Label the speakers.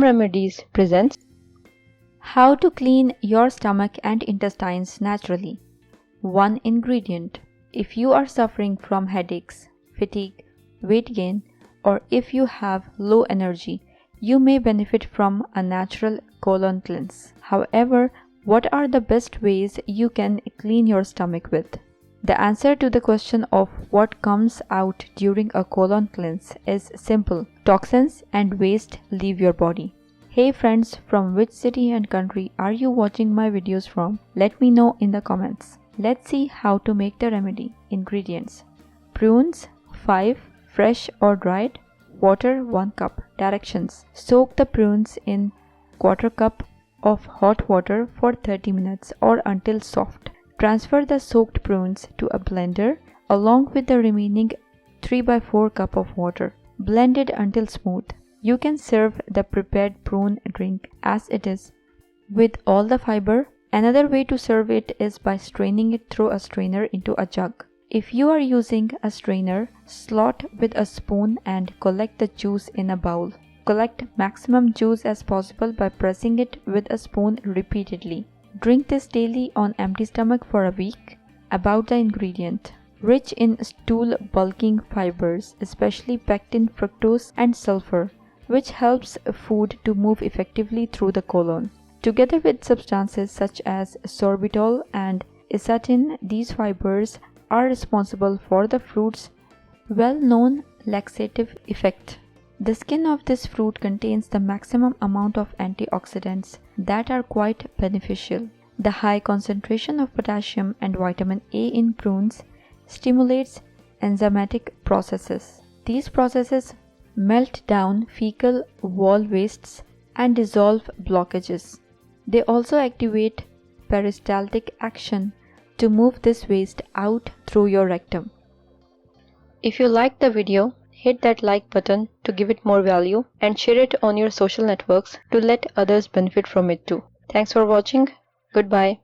Speaker 1: Home Remedies presents
Speaker 2: How to clean your stomach and intestines naturally. One ingredient. If you are suffering from headaches, fatigue, weight gain, or if you have low energy, you may benefit from a natural colon cleanse. However, what are the best ways you can clean your stomach with? The answer to the question of what comes out during a colon cleanse is simple. Toxins and waste leave your body. Hey friends, from which city and country are you watching my videos from? Let me know in the comments. Let's see how to make the remedy. Ingredients: prunes 5, fresh or dried. Water 1 cup. Directions: soak the prunes in quarter cup of hot water for 30 minutes or until soft. Transfer the soaked prunes to a blender along with the remaining 3/4 cup of water. Blend it until smooth. You can serve the prepared prune drink as it is, with all the fiber. Another way to serve it is by straining it through a strainer into a jug. If you are using a strainer, slot with a spoon and collect the juice in a bowl. Collect maximum juice as possible by pressing it with a spoon repeatedly. Drink this daily on empty stomach for a week. About the ingredient: rich in stool bulking fibers, especially pectin, fructose, and sulfur, which helps food to move effectively through the colon. Together with substances such as sorbitol and isatin, these fibers are responsible for the fruit's well-known laxative effect. The skin of this fruit contains the maximum amount of antioxidants that are quite beneficial. The high concentration of potassium and vitamin A in prunes stimulates enzymatic processes. These processes melt down fecal wall wastes and dissolve blockages. They also activate peristaltic action to move this waste out through your rectum.
Speaker 1: If you liked the video, hit that like button to give it more value and share it on your social networks to let others benefit from it too. Thanks for watching. Goodbye.